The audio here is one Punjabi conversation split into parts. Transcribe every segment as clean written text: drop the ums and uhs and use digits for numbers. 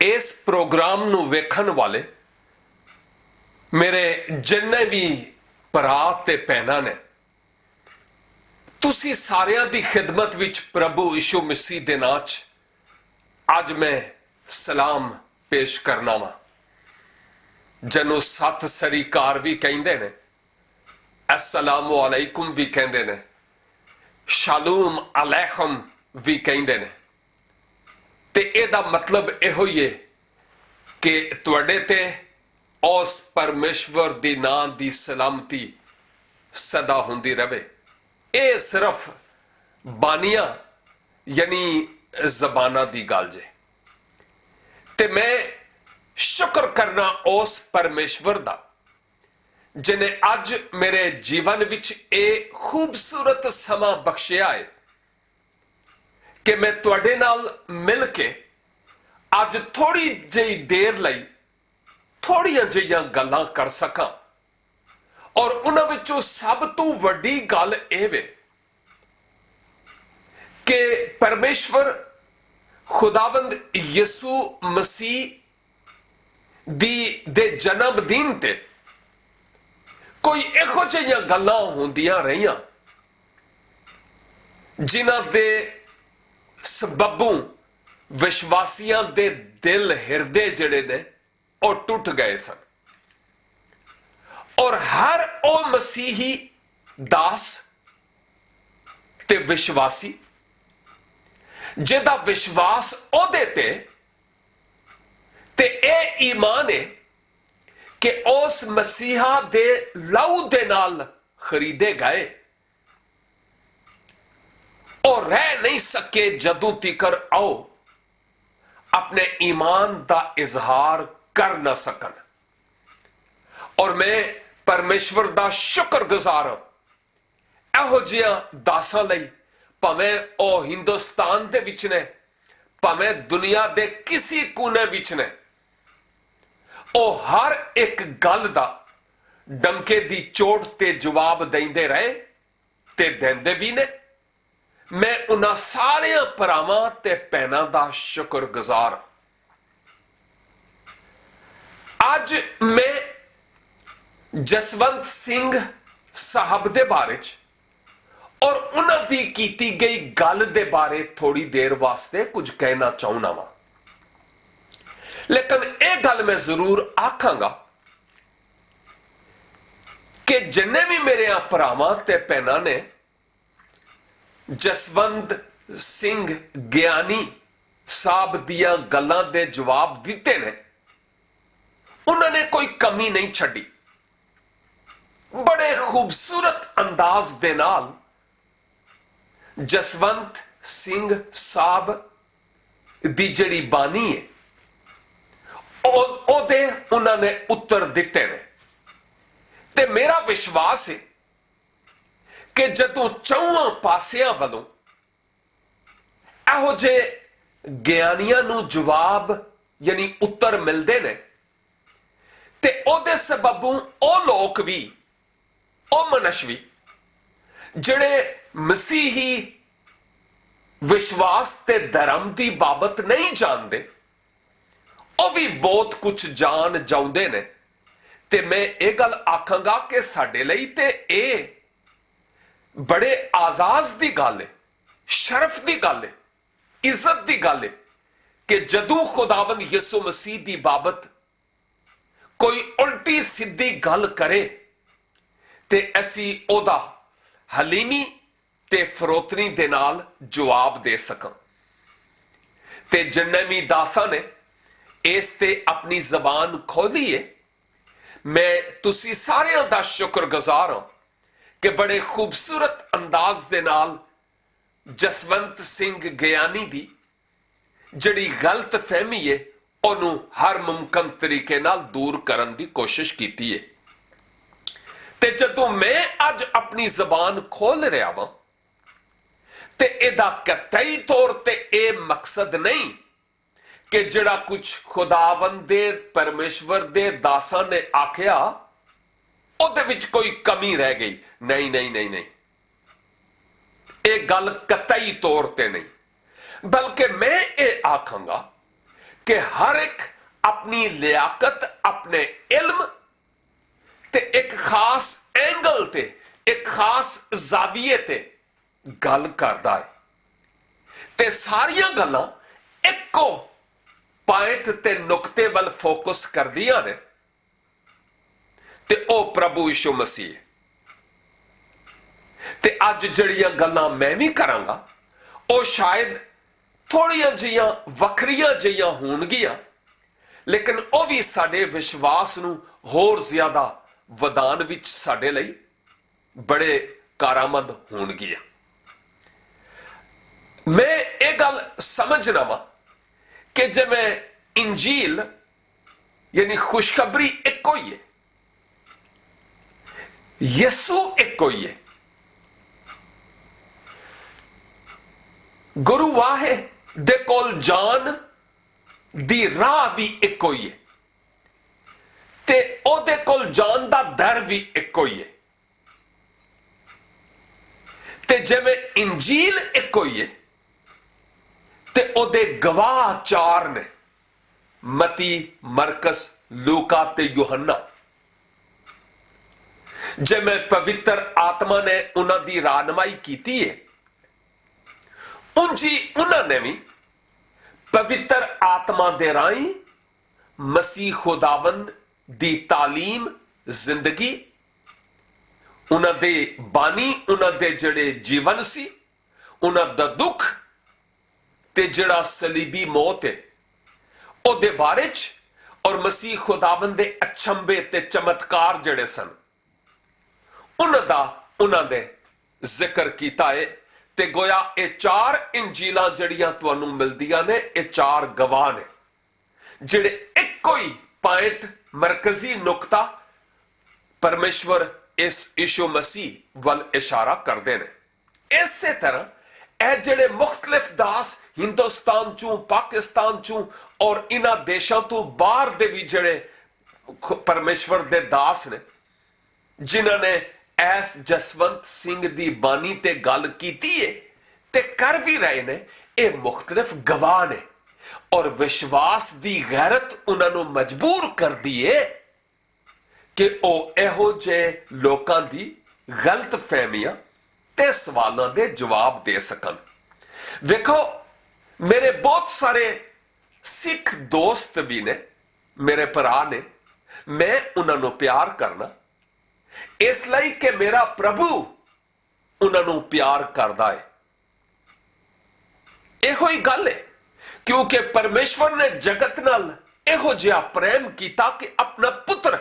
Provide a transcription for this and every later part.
ਇਸ ਪ੍ਰੋਗਰਾਮ ਨੂੰ ਵੇਖਣ ਵਾਲੇ ਮੇਰੇ ਜਿੰਨੇ ਵੀ ਭਰਾ ਤੇ ਭੈਣਾਂ ਨੇ, ਤੁਸੀਂ ਸਾਰਿਆਂ ਦੀ ਖਿਦਮਤ ਵਿੱਚ ਪ੍ਰਭੂ ਯਿਸੂ ਮਸੀਹ ਦੇ ਨਾਂ 'ਚ ਅੱਜ ਮੈਂ ਸਲਾਮ ਪੇਸ਼ ਕਰਨਾ ਵਾਂ, ਜਿਹਨੂੰ ਸਤਿ ਸ੍ਰੀ ਅਕਾਲ ਵੀ ਕਹਿੰਦੇ ਨੇ, ਅਸਲਾਮੁ ਅਲੈਕੁਮ ਵੀ ਕਹਿੰਦੇ ਨੇ, ਸ਼ਾਲੂਮ ਅਲੈਕੁਮ ਵੀ ਕਹਿੰਦੇ ਨੇ। ਤੇ ਇਹਦਾ ਮਤਲਬ ਇਹੋ ਹੀ ਹੈ ਕਿ ਤੁਹਾਡੇ ਤੇ ਉਸ ਪਰਮੇਸ਼ਵਰ ਦੀ ਨਾਂ ਦੀ ਸਲਾਮਤੀ ਸਦਾ ਹੁੰਦੀ ਰਵੇ। ਇਹ ਸਿਰਫ ਬਾਨੀਆਂ ਯਾਨੀ ਜ਼ਬਾਨਾਂ ਦੀ ਗੱਲ ਜੇ। ਤੇ ਮੈਂ ਸ਼ੁਕਰ ਕਰਨਾ ਉਸ ਪਰਮੇਸ਼ਵਰ ਦਾ ਜਿਨੇ ਅੱਜ ਮੇਰੇ ਜੀਵਨ ਵਿੱਚ ਇਹ ਖੂਬਸੂਰਤ ਸਮਾਂ ਬਖਸ਼ਿਆ ਹੈ ਕਿ ਮੈਂ ਤੁਹਾਡੇ ਨਾਲ ਮਿਲ ਕੇ ਅੱਜ ਥੋੜੀ ਜਿਹੀ ਦੇਰ ਲਈ ਥੋੜੀਆਂ ਜਿਹੀਆਂ ਗੱਲਾਂ ਕਰ ਸਕਾਂ। ਔਰ ਉਹਨਾਂ ਵਿੱਚੋਂ ਸਭ ਤੋਂ ਵੱਡੀ ਗੱਲ ਇਹ ਵੇ ਕਿ ਪਰਮੇਸ਼ਵਰ ਖੁਦਾਵੰਦ ਯਿਸੂ ਮਸੀਹ ਦੇ ਜਨਮ ਦਿਨ ਤੇ ਕੋਈ ਇਹੋ ਜਿਹੀਆਂ ਗੱਲਾਂ ਹੁੰਦੀਆਂ ਰਹੀਆਂ ਜਿਨ੍ਹਾਂ ਦੇ ਸਬਬੋਂ ਵਿਸ਼ਵਾਸੀਆਂ ਦੇ ਦਿਲ ਹਿਰਦੇ ਜਿਹੜੇ ਨੇ ਉਹ ਟੁੱਟ ਗਏ ਸਨ। ਔਰ ਹਰ ਉਹ ਮਸੀਹੀ ਦਾਸ ਤੇ ਵਿਸ਼ਵਾਸੀ ਜਿਹਦਾ ਵਿਸ਼ਵਾਸ ਉਹਦੇ ਤੇ ਇਹ ਈਮਾਨ ਹੈ ਕਿ ਉਸ ਮਸੀਹਾ ਦੇ ਲਹੂ ਦੇ ਨਾਲ ਖਰੀਦੇ ਗਏ, ਉਹ ਰਹਿ ਨਹੀਂ ਸਕੇ ਜਦੋਂ ਤੀਕਰ ਆਓ ਆਪਣੇ ਈਮਾਨ ਦਾ ਇਜ਼ਹਾਰ ਕਰ ਨਾ ਸਕਣ। ਔਰ ਮੈਂ ਪਰਮੇਸ਼ਵਰ ਦਾ ਸ਼ੁਕਰਗੁਜ਼ਾਰ ਹਾਂ ਇਹੋ ਜਿਹੀਆਂ ਦਾਸਾਂ ਲਈ, ਭਾਵੇਂ ਉਹ ਹਿੰਦੁਸਤਾਨ ਦੇ ਵਿੱਚ ਨੇ, ਭਾਵੇਂ ਦੁਨੀਆ ਦੇ ਕਿਸੇ ਕੋਨੇ ਵਿੱਚ ਨੇ, ਉਹ ਹਰ ਇੱਕ ਗੱਲ ਦਾ ਡੰਕੇ ਦੀ ਚੋਟ ਤੇ ਜਵਾਬ ਦਿੰਦੇ ਰਹੇ ਤੇ ਦਿੰਦੇ ਵੀ ਨੇ। ਮੈਂ ਉਹਨਾਂ ਸਾਰਿਆਂ ਭਰਾਵਾਂ ਤੇ ਭੈਣਾਂ ਦਾ ਸ਼ੁਕਰਗੁਜ਼ਾਰ। ਅੱਜ ਮੈਂ ਜਸਵੰਤ ਸਿੰਘ ਸਾਹਿਬ ਦੇ ਬਾਰੇ 'ਚ ਔਰ ਉਹਨਾਂ ਦੀ ਕੀਤੀ ਗਈ ਗੱਲ ਦੇ ਬਾਰੇ ਥੋੜੀ ਦੇਰ ਵਾਸਤੇ ਕੁਝ ਕਹਿਣਾ ਚਾਹੁੰਦਾ ਵਾਂ। ਲੇਕਿਨ ਇਹ ਗੱਲ ਮੈਂ ਜ਼ਰੂਰ ਆਖਾਂਗਾ ਕਿ ਜਿੰਨੇ ਵੀ ਮੇਰੇ ਭਰਾਵਾਂ ਤੇ ਭੈਣਾਂ ਨੇ ਜਸਵੰਤ ਸਿੰਘ ਗਿਆਨੀ ਸਾਹਿਬ ਦੀਆਂ ਗੱਲਾਂ ਦੇ ਜਵਾਬ ਦਿੱਤੇ ਨੇ, ਉਹਨਾਂ ਨੇ ਕੋਈ ਕਮੀ ਨਹੀਂ ਛੱਡੀ। ਬੜੇ ਖੂਬਸੂਰਤ ਅੰਦਾਜ਼ ਦੇ ਨਾਲ ਜਸਵੰਤ ਸਿੰਘ ਸਾਹਿਬ ਦੀ ਜਿਹੜੀ ਬਾਣੀ ਹੈ ਉਹਦੇ ਉਹਨਾਂ ਨੇ ਉੱਤਰ ਦਿੱਤੇ ਨੇ। ਤੇ ਮੇਰਾ ਵਿਸ਼ਵਾਸ ਹੈ ਕਿ ਜਦੋਂ ਚੌਹਾਂ ਪਾਸਿਆਂ ਵੱਲੋਂ ਇਹੋ ਜਿਹੇ ਗਿਆਨੀਆਂ ਨੂੰ ਜਵਾਬ ਯਾਨੀ ਉੱਤਰ ਮਿਲਦੇ ਨੇ ਤੇ ਉਹਦੇ ਸਬਬੋਂ ਉਹ ਲੋਕ ਵੀ, ਉਹ ਮਨੁੱਖ ਵੀ ਜਿਹੜੇ ਮਸੀਹੀ ਵਿਸ਼ਵਾਸ ਤੇ ਧਰਮ ਦੀ ਬਾਬਤ ਨਹੀਂ ਜਾਣਦੇ, ਉਹ ਵੀ ਬਹੁਤ ਕੁਝ ਜਾਣ ਜਾਉਂਦੇ ਨੇ। ਤੇ ਮੈਂ ਇਹ ਗੱਲ ਆਖਾਂਗਾ ਕਿ ਸਾਡੇ ਲਈ ਤੇ ਇਹ ਬੜੇ ਆਜ਼ਾਜ਼ ਦੀ ਗੱਲ ਹੈ, ਸ਼ਰਫ ਦੀ ਗੱਲ ਹੈ, ਇੱਜ਼ਤ ਦੀ ਗੱਲ ਹੈ ਕਿ ਜਦੋਂ ਖੁਦਾਵੰਦ ਯਿਸੂ ਮਸੀਹ ਦੀ ਬਾਬਤ ਕੋਈ ਉਲਟੀ ਸਿੱਧੀ ਗੱਲ ਕਰੇ ਤੇ ਅਸੀਂ ਉਹਦਾ ਹਲੀਮੀ ਤੇ ਫਰੋਤਨੀ ਦੇ ਨਾਲ ਜਵਾਬ ਦੇ ਸਕਾਂ। ਤੇ ਜਿੰਨੇ ਵੀ ਦਾਸਾਂ ਨੇ ਇਸ ਤੇ ਆਪਣੀ ਜ਼ਬਾਨ ਖੋਲੀ ਹੈ, ਮੈਂ ਤੁਸੀਂ ਸਾਰਿਆਂ ਦਾ ਸ਼ੁਕਰਗੁਜ਼ਾਰ ਹਾਂ ਕਿ ਬੜੇ ਖੂਬਸੂਰਤ ਅੰਦਾਜ਼ ਦੇ ਨਾਲ ਜਸਵੰਤ ਸਿੰਘ ਗਿਆਨੀ ਦੀ ਜਿਹੜੀ ਗਲਤ ਫਹਿਮੀ ਹੈ ਉਹਨੂੰ ਹਰ ਮੁਮਕਨ ਤਰੀਕੇ ਨਾਲ ਦੂਰ ਕਰਨ ਦੀ ਕੋਸ਼ਿਸ਼ ਕੀਤੀ ਹੈ। ਤੇ ਜਦੋਂ ਮੈਂ ਅੱਜ ਆਪਣੀ ਜ਼ਬਾਨ ਖੋਲ ਰਿਹਾ ਵਾਂ ਤੇ ਇਹਦਾ ਕਤਈ ਤੌਰ ਤੇ ਇਹ ਮਕਸਦ ਨਹੀਂ ਕਿ ਜਿਹੜਾ ਕੁਝ ਖੁਦਾਵੰਦ ਦੇ ਪਰਮੇਸ਼ਵਰ ਦੇ ਦਾਸਾਂ ਨੇ ਆਖਿਆ ਉਹਦੇ ਵਿੱਚ ਕੋਈ ਕਮੀ ਰਹਿ ਗਈ। ਨਹੀਂ ਨਹੀਂ ਨਹੀਂ ਨਹੀਂ, ਇਹ ਗੱਲ ਕਤਈ ਤੌਰ ਤੇ ਨਹੀਂ, ਬਲਕਿ ਮੈਂ ਇਹ ਆਖਾਂਗਾ कि हर एक अपनी लियाकत, अपने इल्म ते एक खास एंगल ते, एक खास जाविये ते गल करदा है ते सारियां गल्लां इक्को पॉइंट ते नुकते वल फोकस करदियां ने ते ओ प्रभु यीशु मसीह। ते अज जड़ियां गल्लां मैं भी करांगा ओ शायद थोड़ियां जिहियां वखरियां जिहियां होणगियां, लेकिन ओ भी साडे विश्वास नूं होर ज्यादा वधान विच साडे लई बड़े कारामंद होणगियां। मैं ये गल समझना वा कि जिवें इंजील यानी खुशखबरी एक ही है, यसू एक ही है, गुरु वाहे दे कोल जान दी राह भी एक ही है ते ओदे कोल जान दा दर भी एक ही है। ते जिवें इंजील एक ही है ते ओदे गवाह चार ने, मती, मरकस, लूका ते यूहन्ना। जिवें पवित्र आत्मा ने उन्हां दी रहनुमाई कीती है, उंजी उन्होंने भी पवित्र आत्मा दे राही मसीह खुदावंद दी तालीम, जिंदगी, उन्हां दे बानी, उन्हां दे जड़े जीवन सी, उन्हां दा दुख ते जड़ा सलीबी मौत है ओदे बारे च, और मसीह खुदावंद दे अचंभे ते चमत्कार जड़े सन उन्हां दा उन्हां दे जिक्र कीता है। ते गोया ये चार इंजीलां जड़ियां तुहानूं मिलदियां ने, ये चार गवाह ने जिहड़े इक्को ही पॉइंट, मरकजी नुकता परमेश्वर इस यीशु मसीह वल इशारा करते हैं। इसे तरह ए जिहड़े मुख्तलिफ दास हिंदुस्तान चों, पाकिस्तान चों और इन्हां देशों तो बाहर दे भी जिहड़े परमेश्वर दे दास ने, जिन्हां ने एस जसवंत सिंह दी बानी ते गल कीती है ते कर भी रहे ने, ये मुख्तलिफ गवाह ने और विश्वास दी गैरत उन्होंने मजबूर कर दी है कि ओ एहो जे लोकां दी गलत फहमियां ते सवालों दे जवाब दे सकन। देखो, मेरे बहुत सारे सिख दोस्त भी ने, मेरे भरा ने, मैं उन्होंने प्यार करना इसलिए कि मेरा प्रभु उन्होंने प्यार करता है। यहो ही गल है, क्योंकि परमेश्वर ने जगत नाल यहो जिहा प्रेम किया कि अपना पुत्र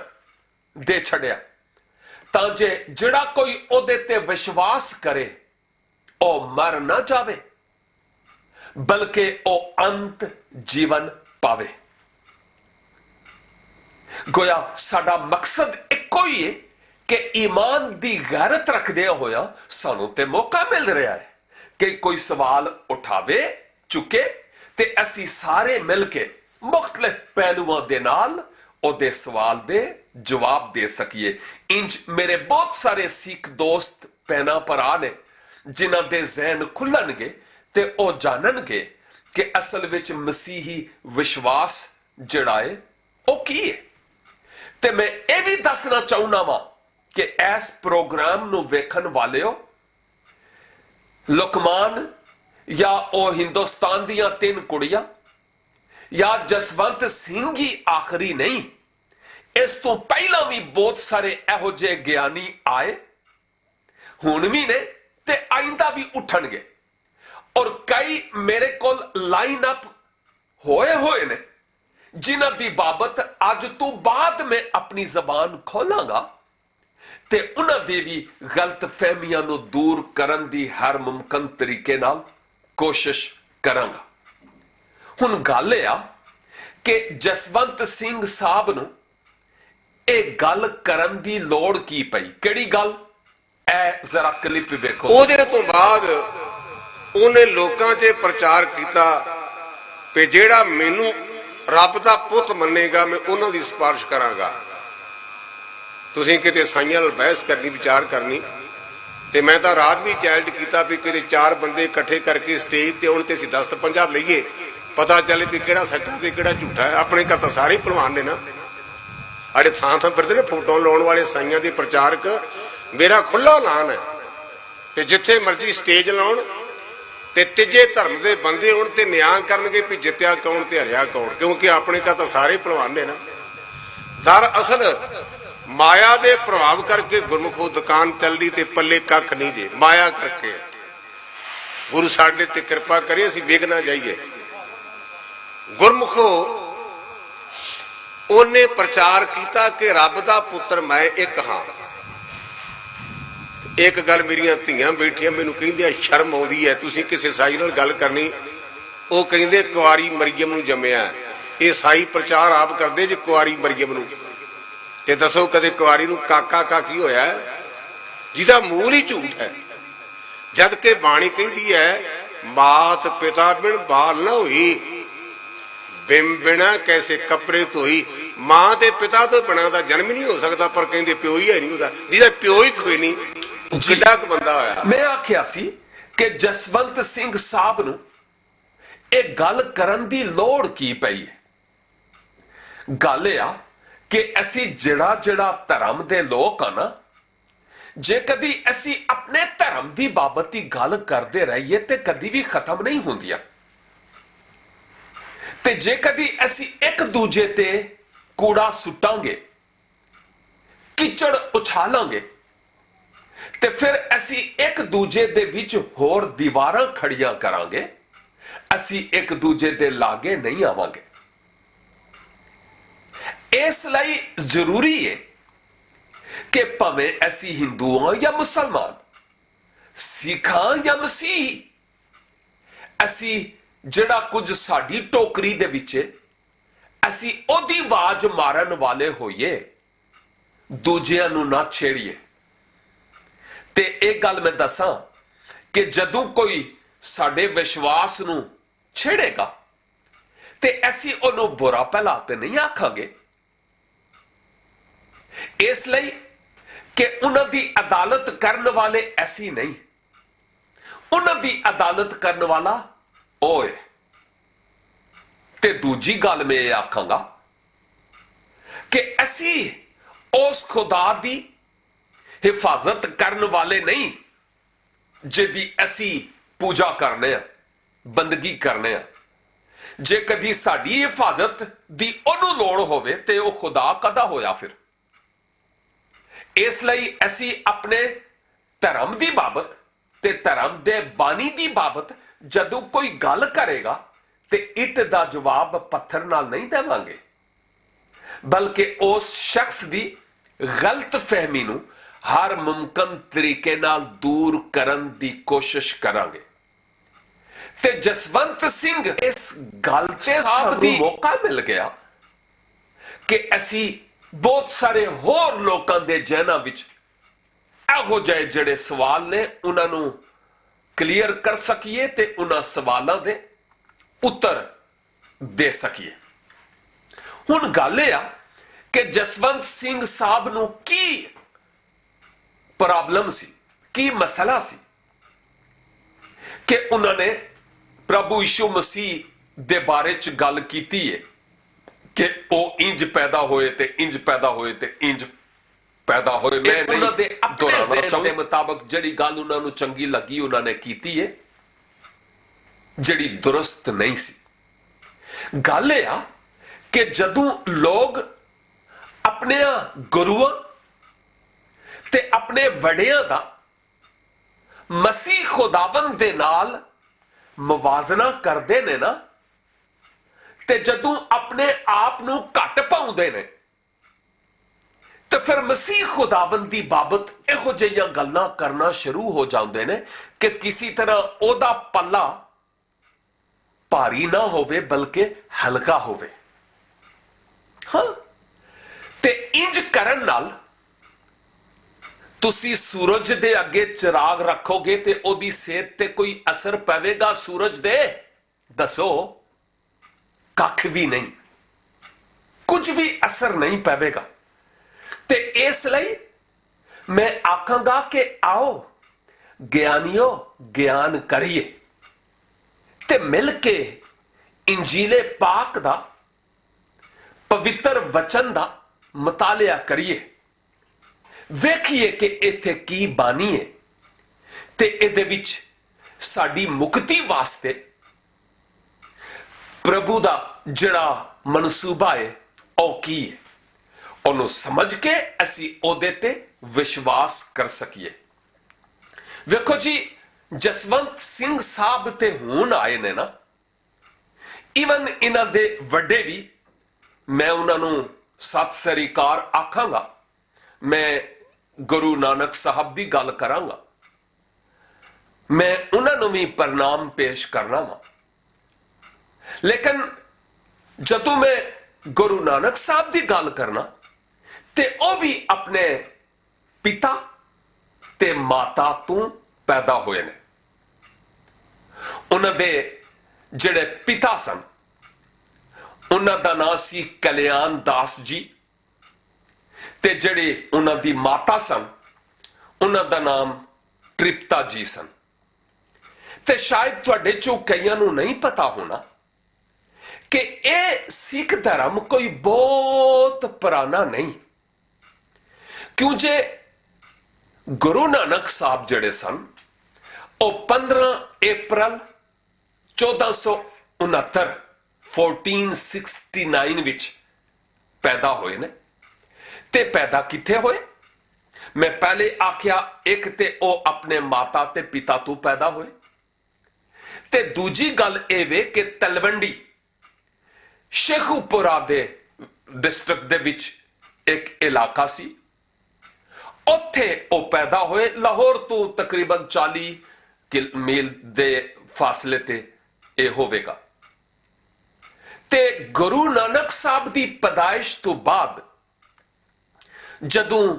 दे छड़िया तां जे जिहड़ा कोई ओदे ते विश्वास करे ओ मर ना जावे बल्कि ओ अंत जीवन पावे। गोया साडा मकसद इक्को ही है कि ईमान दी गैरत रखदे होया सानू ते मौका मिल रहा है कि कोई सवाल उठावे, चुके ते असी सारे मिलके मुख्तलिफ पहलुओं दे नाल ओदे सवाल दे जवाब दे सकिए। इंज मेरे बहुत सारे सिख दोस्त भैनां भरा ने जिन्हां दे जहन खुलणगे ते ओ जानणगे कि असल विच मसीही विश्वास जिहड़ा है ओ की है। ते मैं ये भी दसना चाहुंदा वां कि इस प्रोग्राम नूं वेखण वालिओ, लुकमान या ओ हिंदुस्तान दियां 3 कुड़ियां या जसवंत सिंह ही आखिरी नहीं, इस तो पहला भी बहुत सारे एहो जे ज्ञानी आए, हुण भी ने ते आइंदा भी उठणगे और कई मेरे कोल लाइन अप होए होए ने जिन्हां दी बाबत अज तो बाद में अपनी जबान खोलांगा ते उन्हां दी भी गलत फहमियां नूं दूर करन दी हर मुमकिन तरीके नाल कोशिश करांगा। हुण गल आ कि जसवंत सिंह साहब नूं ਇਹ ਗੱਲ ਕਰਨ ਦੀ ਲੋੜ ਕੀ ਪਈ, ਕਿਹੜੀ ਗੱਲ? ਇਹ ਜ਼ਰਾ ਕਲਿੱਪ ਵੇਖੋ। ਉਹਦੇ ਤੋਂ ਬਾਅਦ ਉਹਨੇ ਲੋਕਾਂ 'ਚ ਪ੍ਰਚਾਰ ਕੀਤਾ ਕਿ ਜਿਹੜਾ ਮੈਨੂੰ ਰੱਬ ਦਾ ਪੁੱਤ ਮੰਨੇਗਾ ਮੈਂ ਉਹਨਾਂ ਦੀ ਸਿਫਾਰਿਸ਼ ਕਰਾਂਗਾ। ਤੁਸੀਂ ਕਿਤੇ ਸਾਈਆਂ ਨਾਲ ਬਹਿਸ ਕਰਨੀ, ਵਿਚਾਰ ਕਰਨੀ, ਤੇ ਮੈਂ ਤਾਂ ਰਾਤ ਵੀ ਚੈਲੰਜ ਕੀਤਾ ਵੀ ਕਿਤੇ 4 ਬੰਦੇ ਇਕੱਠੇ ਕਰਕੇ ਸਟੇਜ ਤੇ ਆਉਣ ਤੇ ਅਸੀਂ 10 ਪੰਜਾਬ ਲਈਏ। ਪਤਾ ਚੱਲੇ ਵੀ ਕਿਹੜਾ ਸੱਚਾ ਤੇ ਕਿਹੜਾ ਝੂਠਾ ਹੈ। ਆਪਣੇ ਘਰ ਤਾਂ ਸਾਰੇ ਭਲਵਾਨ ਨੇ ਨਾ, ਸਾਡੇ ਥਾਂ ਥਾਂ ਫਿਰਦੇ ਨੇ ਫੋਟੋ ਲਾਉਣ ਵਾਲੇ ਸਾਈਆਂ ਦੇ ਪ੍ਰਚਾਰਕ। ਮੇਰਾ ਖੁੱਲਾ ਐਲਾਨ ਹੈ ਕਿ ਜਿੱਥੇ ਮਰਜ਼ੀ ਸਟੇਜ ਲਾਉਣ ਤੇ ਤੀਜੇ ਧਰਮ ਦੇ ਬੰਦੇ ਹੋਣ ਤੇ ਨਿਆਂ ਕਰਨਗੇ ਵੀ ਜਿੱਤਿਆ ਕੌਣ ਤੇ ਹਰਿਆ ਕੌਣ, ਕਿਉਂਕਿ ਆਪਣੇ ਘਰ ਤਾਂ ਸਾਰੇ ਭਲਵਾਨ ਨੇ ਨਾ। ਦਰਅਸਲ ਮਾਇਆ ਦੇ ਪ੍ਰਭਾਵ ਕਰਕੇ ਗੁਰਮੁਖੋ ਦੁਕਾਨ ਚੱਲਦੀ ਤੇ ਪੱਲੇ ਕੱਖ ਨਹੀਂ ਜੇ, ਮਾਇਆ ਕਰਕੇ। ਗੁਰੂ ਸਾਡੇ ਤੇ ਕਿਰਪਾ ਕਰੇ ਅਸੀਂ ਵਿਘ ਨਾ ਜਾਈਏ। ਗੁਰਮੁਖੋ ਉਹਨੇ ਪ੍ਰਚਾਰ ਕੀਤਾ ਕਿ ਰੱਬ ਦਾ ਪੁੱਤਰ ਮੈਂ ਇੱਕ ਹਾਂ। ਇੱਕ ਗੱਲ ਮੇਰੀਆਂ ਧੀਆਂ ਬੈਠੀਆਂ ਮੈਨੂੰ ਕਹਿੰਦੀਆਂ ਸ਼ਰਮ ਆਉਂਦੀ ਹੈ, ਤੁਸੀਂ ਕਿਸੇ ਸਾਈ ਨਾਲ ਗੱਲ ਕਰਨੀ, ਉਹ ਕਹਿੰਦੇ ਕੁਆਰੀ ਮਰੀਮ ਨੂੰ ਜੰਮਿਆ। ਇਹ ਸਾਈ ਪ੍ਰਚਾਰ ਆਪ ਕਰਦੇ ਜੇ ਕੁਆਰੀ ਮਰੀਮ ਨੂੰ, ਤੇ ਦੱਸੋ ਕਦੇ ਕੁਆਰੀ ਨੂੰ ਕਾਕਾ ਕਾਕੀ ਹੋਇਆ ਜਿਹਦਾ ਮੂਲ ਹੀ ਝੂਠ ਹੈ। ਜਦ ਕਿ ਬਾਣੀ ਕਹਿੰਦੀ ਹੈ ਮਾਤ ਪਿਤਾ ਬਿਨ ਬਾਲ ਨਾ ਹੋਈ, ਬਿਨ ਬਿਨਾ ਕੈਸੇ ਕੱਪੜੇ ਧੋਈ। ਮਾਂ ਤੇ ਪਿਤਾ ਤੋਂ ਬਿਨਾਂ ਦਾ ਜਨਮ ਹੀ ਨਹੀਂ ਹੋ ਸਕਦਾ, ਪਰ ਕਹਿੰਦੇ ਪਿਓ ਹੀ ਹੈ ਨਹੀਂ ਹੁੰਦਾ, ਜਿਹਦਾ ਪਿਓ ਹੀ ਕੋਈ ਨਹੀਂ ਕਿੱਡਾ ਕੁ ਬੰਦਾ ਹੋਇਆ। ਮੈਂ ਆਖਿਆ ਸੀ ਕਿ ਜਸਵੰਤ ਸਿੰਘ ਸਾਹਿਬ ਨੂੰ ਇਹ ਗੱਲ ਕਰਨ ਦੀ ਲੋੜ ਕੀ ਪਈ ਹੈ। ਗੱਲ ਇਹ ਆ ਕਿ ਅਸੀਂ ਜਿਹੜਾ ਧਰਮ ਦੇ ਲੋਕ ਆ ਨਾ, ਜੇ ਕਦੀ ਅਸੀਂ ਆਪਣੇ ਧਰਮ ਦੀ ਬਾਬਤ ਹੀ ਗੱਲ ਕਰਦੇ ਰਹੀਏ ਤੇ ਕਦੀ ਵੀ ਖਤਮ ਨਹੀਂ ਹੁੰਦੀਆਂ। ਤੇ ਜੇ ਕਦੀ ਅਸੀਂ ਇੱਕ ਦੂਜੇ ਤੇ ਕੂੜਾ ਸੁੱਟਾਂਗੇ, ਕੀਚੜ ਉਛਾਲਾਂਗੇ, ਤੇ ਫਿਰ ਅਸੀਂ ਇੱਕ ਦੂਜੇ ਦੇ ਵਿੱਚ ਹੋਰ ਦੀਵਾਰਾਂ ਖੜੀਆਂ ਕਰਾਂਗੇ, ਅਸੀਂ ਇੱਕ ਦੂਜੇ ਦੇ ਲਾਗੇ ਨਹੀਂ ਆਵਾਂਗੇ। ਇਸ ਲਈ ਜ਼ਰੂਰੀ ਹੈ ਕਿ ਭਾਵੇਂ ਅਸੀਂ ਹਿੰਦੂ ਹਾਂ ਜਾਂ ਮੁਸਲਮਾਨ, ਸਿੱਖਾਂ ਜਾਂ ਮਸੀਹੀ, ਅਸੀਂ ਜਿਹੜਾ ਕੁਝ ਸਾਡੀ ਟੋਕਰੀ ਦੇ ਵਿੱਚ ਅਸੀਂ ਉਹਦੀ ਆਵਾਜ਼ ਮਾਰਨ ਵਾਲੇ ਹੋਈਏ, ਦੂਜਿਆਂ ਨੂੰ ਨਾ ਛੇੜੀਏ। ਤੇ ਇਹ ਗੱਲ ਮੈਂ ਦੱਸਾਂ ਕਿ ਜਦੋਂ ਕੋਈ ਸਾਡੇ ਵਿਸ਼ਵਾਸ ਨੂੰ ਛੇੜੇਗਾ ਤੇ ਅਸੀਂ ਉਹਨੂੰ ਬੁਰਾ ਭਲਾ ਤੇ ਨਹੀਂ ਆਖਾਂਗੇ, ਇਸ ਲਈ ਕਿ ਉਹਨਾਂ ਦੀ ਅਦਾਲਤ ਕਰਨ ਵਾਲੇ ਐਸੀ ਨਹੀਂ, ਉਹਨਾਂ ਦੀ ਅਦਾਲਤ ਕਰਨ ਵਾਲਾ ਓਏ। ਤੇ ਦੂਜੀ ਗੱਲ ਮੈਂ ਇਹ ਆਖਾਂਗਾ ਕਿ ਅਸੀਂ ਉਸ ਖੁਦਾ ਦੀ ਹਿਫਾਜ਼ਤ ਕਰਨ ਵਾਲੇ ਨਹੀਂ ਜਿਹਦੀ ਅਸੀਂ ਪੂਜਾ ਕਰਨੇ ਆ, ਬੰਦਗੀ ਕਰਨੇ ਆ। ਜੇ ਕਦੀ ਸਾਡੀ ਹਿਫਾਜ਼ਤ ਦੀ ਉਹਨੂੰ ਲੋੜ ਹੋਵੇ ਤੇ ਉਹ ਖੁਦਾ ਕਦਾ ਹੋਇਆ ਫਿਰ। ਇਸ ਲਈ ਅਸੀਂ ਆਪਣੇ ਧਰਮ ਦੀ ਬਾਬਤ ਤੇ ਧਰਮ ਦੇ ਬਾਣੀ ਦੀ ਬਾਬਤ ਜਦੋਂ ਕੋਈ ਗੱਲ ਕਰੇਗਾ ਤੇ ਇੱਟ ਦਾ ਜਵਾਬ ਪੱਥਰ ਨਾਲ ਨਹੀਂ ਦੇਵਾਂਗੇ, ਬਲਕਿ ਉਸ ਸ਼ਖਸ ਦੀ ਗਲਤ ਫਹਿਮੀ ਨੂੰ ਹਰ ਮੁਮਕਨ ਤਰੀਕੇ ਨਾਲ ਦੂਰ ਕਰਨ ਦੀ ਕੋਸ਼ਿਸ਼ ਕਰਾਂਗੇ। ਤੇ ਜਸਵੰਤ ਸਿੰਘ ਇਸ ਗੱਲ ਤੇ ਸਾਨੂੰ ਮੌਕਾ ਮਿਲ ਗਿਆ ਕਿ ਅਸੀਂ ਬਹੁਤ ਸਾਰੇ ਹੋਰ ਲੋਕਾਂ ਦੇ ਜਹਿਨਾਂ ਵਿੱਚ ਇਹੋ ਜਿਹੇ ਜਿਹੜੇ ਸਵਾਲ ਨੇ ਉਹਨਾਂ ਨੂੰ ਕਲੀਅਰ ਕਰ ਸਕੀਏ ਤੇ ਉਹਨਾਂ ਸਵਾਲਾਂ ਦੇ ਉੱਤਰ ਦੇ ਸਕੀਏ। ਹੁਣ ਗੱਲ ਇਹ ਆ ਕਿ ਜਸਵੰਤ ਸਿੰਘ ਸਾਹਿਬ ਨੂੰ ਕੀ ਪ੍ਰੋਬਲਮ ਸੀ, ਕੀ ਮਸਲਾ ਸੀ ਕਿ ਉਹਨਾਂ ਨੇ ਪ੍ਰਭੂ ਯਿਸੂ ਮਸੀਹ ਦੇ ਬਾਰੇ ਚ ਗੱਲ ਕੀਤੀ ਹੈ ਕਿ ਉਹ ਇੰਜ ਪੈਦਾ ਹੋਏ ਤੇ ਇੰਜ ਪੈਦਾ ਹੋਏ ਤੇ ਇੰਜ ਪੈਦਾ ਹੋਏ। ਮੈਂ ਉਹਨਾਂ ਦੇ ਆਪਣੇ ਜ਼ਹਿਨ ਦੇ ਮੁਤਾਬਕ ਜਿਹੜੀ ਗੱਲ ਉਹਨਾਂ ਨੂੰ ਚੰਗੀ ਲੱਗੀ ਉਹਨਾਂ ਨੇ ਕੀਤੀ ਹੈ, ਜਿਹੜੀ ਦੁਰਸਤ ਨਹੀਂ ਸੀ। ਗੱਲ ਇਹ ਆ ਕਿ ਜਦੋਂ ਲੋਕ ਆਪਣੇ ਗੁਰੂਆਂ ਤੇ ਆਪਣੇ ਵਡਿਆਂ ਦਾ ਮਸੀਹ ਖੁਦਾਵੰਦ ਦੇ ਨਾਲ ਮੁਵਾਜ਼ਨਾ ਕਰਦੇ ਨੇ ਨਾ, ਤੇ ਜਦੋਂ ਆਪਣੇ ਆਪ ਨੂੰ ਘੱਟ ਪਾਉਂਦੇ ਨੇ ਤੇ ਫਿਰ ਮਸੀਹ ਖੁਦਾਵੰਦ ਦੀ ਬਾਬਤ ਇਹੋ ਜਿਹੀਆਂ ਗੱਲਾਂ ਕਰਨਾ ਸ਼ੁਰੂ ਹੋ ਜਾਂਦੇ ਨੇ ਕਿ ਕਿਸੇ ਤਰ੍ਹਾਂ ਉਹਦਾ ਪੱਲਾ ਭਾਰੀ ਨਾ ਹੋਵੇ ਬਲਕਿ ਹਲਕਾ ਹੋਵੇ। ਹਾਂ, ਤੇ ਇੰਜ ਕਰਨ ਨਾਲ ਤੁਸੀਂ ਸੂਰਜ ਦੇ ਅੱਗੇ ਚਿਰਾਗ ਰੱਖੋਗੇ ਤੇ ਉਹਦੀ ਸਿਹਤ ਤੇ ਕੋਈ ਅਸਰ ਪਵੇਗਾ ਸੂਰਜ ਦੇ? ਦੱਸੋ, ਕੱਖ ਵੀ ਨਹੀਂ, ਕੁਝ ਵੀ ਅਸਰ ਨਹੀਂ ਪਵੇਗਾ। ਤੇ ਇਸ ਲਈ ਮੈਂ ਆਖਾਂਗਾ ਕਿ ਆਓ ਗਿਆਨੀਓ ਗਿਆਨ ਕਰੀਏ ਤੇ ਮਿਲ ਕੇ ਇੰਜੀਲੇ ਪਾਕ ਦਾ, ਪਵਿੱਤਰ ਵਚਨ ਦਾ ਮਤਾਲਿਆ ਕਰੀਏ, ਵੇਖੀਏ ਕਿ ਇੱਥੇ ਕੀ ਬਾਣੀ ਹੈ ਤੇ ਇਹਦੇ ਵਿੱਚ ਸਾਡੀ ਮੁਕਤੀ ਵਾਸਤੇ ਪ੍ਰਭੂ ਦਾ ਜਿਹੜਾ ਮਨਸੂਬਾ ਹੈ ਉਹ ਕੀ ਹੈ। ਉਹਨੂੰ ਸਮਝ ਕੇ ਅਸੀਂ ਉਹਦੇ ਤੇ ਵਿਸ਼ਵਾਸ ਕਰ ਸਕੀਏ। ਵੇਖੋ ਜੀ, ਜਸਵੰਤ ਸਿੰਘ ਸਾਹਿਬ ਤੇ ਹੁਣ ਆਏ ਨੇ ਨਾ, ਈਵਨ ਇਹਨਾਂ ਦੇ ਵੱਡੇ ਵੀ, ਮੈਂ ਉਹਨਾਂ ਨੂੰ ਸਤਿ ਸ੍ਰੀ ਅਕਾਲ ਆਖਾਂਗਾ, ਮੈਂ ਗੁਰੂ ਨਾਨਕ ਸਾਹਿਬ ਦੀ ਗੱਲ ਕਰਾਂਗਾ, ਮੈਂ ਉਹਨਾਂ ਨੂੰ ਵੀ ਪ੍ਰਣਾਮ ਪੇਸ਼ ਕਰਨਾ ਵਾ। ਲੇਕਿਨ ਜਦੋਂ ਮੈਂ ਗੁਰੂ ਨਾਨਕ ਸਾਹਿਬ ਦੀ ਗੱਲ ਕਰਨਾ ਤੇ ਉਹ ਵੀ ਆਪਣੇ ਪਿਤਾ ਤੇ ਮਾਤਾ ਤੋਂ ਪੈਦਾ ਹੋਏ ਨੇ। ਉਹਨਾਂ ਦੇ ਜਿਹੜੇ ਪਿਤਾ ਸਨ, ਉਹਨਾਂ ਦਾ ਨਾਂ ਸੀ ਕਲਿਆਣ ਦਾਸ ਜੀ, ਤੇ ਜਿਹੜੇ ਉਹਨਾਂ ਦੀ ਮਾਤਾ ਸਨ, ਉਹਨਾਂ ਦਾ ਨਾਮ ਤ੍ਰਿਪਤਾ ਜੀ ਸਨ। ਤੇ ਸ਼ਾਇਦ ਤੁਹਾਡੇ ਚੋਂ ਕਈਆਂ ਨੂੰ ਨਹੀਂ ਪਤਾ ਹੋਣਾ ਕਿ ਇਹ ਸਿੱਖ ਧਰਮ ਕੋਈ ਬਹੁਤ ਪੁਰਾਣਾ ਨਹੀਂ, ਕਿਉਂ ਜੇ ਗੁਰੂ ਨਾਨਕ ਸਾਹਿਬ ਜਿਹੜੇ ਸਨ ਉਹ 15 ਅਪ੍ਰੈਲ 1469 ਵਿੱਚ ਪੈਦਾ ਹੋਏ ਨੇ। ਤੇ ਪੈਦਾ ਕਿੱਥੇ ਹੋਏ? ਮੈਂ ਪਹਿਲੇ ਆਖਿਆ, ਇੱਕ ਤੇ ਉਹ ਆਪਣੇ ਮਾਤਾ ਤੇ ਪਿਤਾ ਤੋਂ ਪੈਦਾ ਹੋਏ, ਤੇ ਦੂਜੀ ਗੱਲ ਇਹ ਵੇ ਕਿ ਤਲਵੰਡੀ ਸ਼ੇਖੂਪੁਰਾ ਦੇ ਡਿਸਟ੍ਰਿਕਟ ਦੇ ਵਿੱਚ ਇੱਕ ਇਲਾਕਾ ਸੀ, ਉੱਥੇ ਉਹ ਪੈਦਾ ਹੋਏ। ਲਾਹੌਰ ਤੋਂ ਤਕਰੀਬਨ 40 ਮੀਲ ਦੇ ਫਾਸਲੇ ਤੇ ਇਹ ਹੋਵੇਗਾ। ਤੇ ਗੁਰੂ ਨਾਨਕ ਸਾਹਿਬ ਦੀ ਪੈਦਾਇਸ਼ ਤੋਂ ਬਾਅਦ ਜਦੋਂ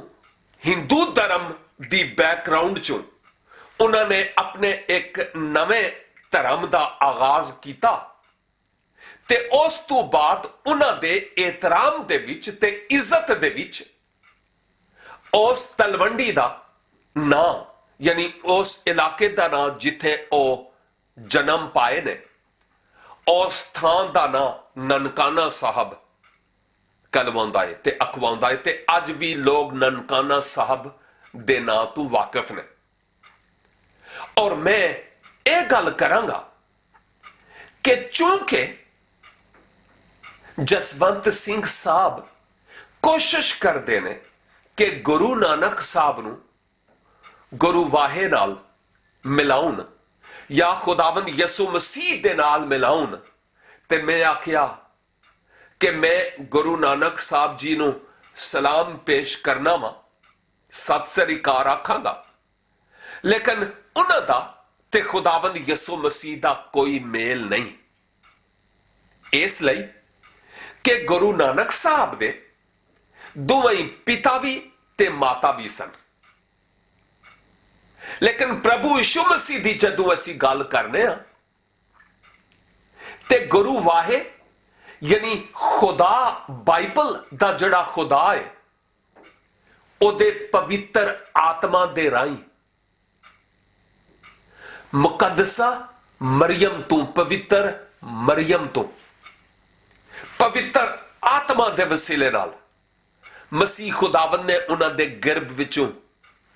ਹਿੰਦੂ ਧਰਮ ਦੀ ਬੈਕਗ੍ਰਾਉਂਡ ਚੋਂ ਉਹਨਾਂ ਨੇ ਆਪਣੇ ਇੱਕ ਨਵੇਂ ਧਰਮ ਦਾ ਆਗਾਜ਼ ਕੀਤਾ, ਤੇ ਉਸ ਤੋਂ ਬਾਅਦ ਉਹਨਾਂ ਦੇ ਇਹਤਰਾਮ ਦੇ ਵਿੱਚ ਤੇ ਇੱਜ਼ਤ ਦੇ ਵਿੱਚ ਉਸ ਤਲਵੰਡੀ ਦਾ ਨਾਂ, ਯਾਨੀ ਉਸ ਇਲਾਕੇ ਦਾ ਨਾਂ ਜਿੱਥੇ ਉਹ ਜਨਮ ਪਾਏ ਨੇ, ਉਸ ਥਾਂ ਦਾ ਨਾਂ ਨਨਕਾਣਾ ਸਾਹਿਬ ਕਲਵਾਉਂਦਾ ਹੈ ਤੇ ਅਖਵਾਉਂਦਾ ਹੈ। ਤੇ ਅੱਜ ਵੀ ਲੋਕ ਨਨਕਾਣਾ ਸਾਹਿਬ ਦੇ ਨਾਂ ਤੋਂ ਵਾਕਿਫ ਨੇ। ਔਰ ਮੈਂ ਇਹ ਗੱਲ ਕਰਾਂਗਾ ਕਿ ਚੂੰਕਿ ਜਸਵੰਤ ਸਿੰਘ ਸਾਹਿਬ ਕੋਸ਼ਿਸ਼ ਕਰਦੇ ਨੇ ਕਿ ਗੁਰੂ ਨਾਨਕ ਸਾਹਿਬ ਨੂੰ ਗੁਰੂ ਵਾਹੇ ਨਾਲ ਮਿਲਾਉਣ ਜਾਂ ਖੁਦਾਵੰਦ ਯਿਸੂ ਮਸੀਹ ਦੇ ਨਾਲ ਮਿਲਾਉਣ, ਤੇ ਮੈਂ ਆਖਿਆ ਕਿ ਮੈਂ ਗੁਰੂ ਨਾਨਕ ਸਾਹਿਬ ਜੀ ਨੂੰ ਸਲਾਮ ਪੇਸ਼ ਕਰਨਾ ਵਾ, ਸਤਿ ਸ੍ਰੀ ਅਕਾਲ ਆਖਾਂਗਾ, ਲੇਕਿਨ ਉਹਨਾਂ ਦਾ ਤੇ ਖੁਦਾਵੰਦ ਯਿਸੂ ਮਸੀਹ ਦਾ ਕੋਈ ਮੇਲ ਨਹੀਂ। ਇਸ ਲਈ ਕਿ ਗੁਰੂ ਨਾਨਕ ਸਾਹਿਬ ਦੇ ਦੋਵੇਂ ਪਿਤਾ ਵੀ ਤੇ ਮਾਤਾ ਵੀ ਸਨ। ਲੇਕਿਨ ਪ੍ਰਭੂ ਯਿਸੂ ਮਸੀਹ ਦੀ ਜਦੋਂ ਅਸੀਂ ਗੱਲ ਕਰਨੇ ਆ ਤੇ ਗੁਰੂ ਵਾਹੇ ਯਾਨੀ ਖੁਦਾ, ਬਾਈਬਲ ਦਾ ਜਿਹੜਾ ਖੁਦਾ ਹੈ, ਉਹਦੇ ਪਵਿੱਤਰ ਆਤਮਾ ਦੇ ਰਾਹੀਂ ਮੁਕੱਦਸਾ ਮਰੀਮ ਤੋਂ, ਪਵਿੱਤਰ ਮਰੀਮ ਤੋਂ, ਪਵਿੱਤਰ ਆਤਮਾ ਦੇ ਵਸੀਲੇ ਨਾਲ ਮਸੀਹ ਖੁਦਾਵੰਦ ਨੇ ਉਹਨਾਂ ਦੇ ਗਰਭ ਵਿੱਚੋਂ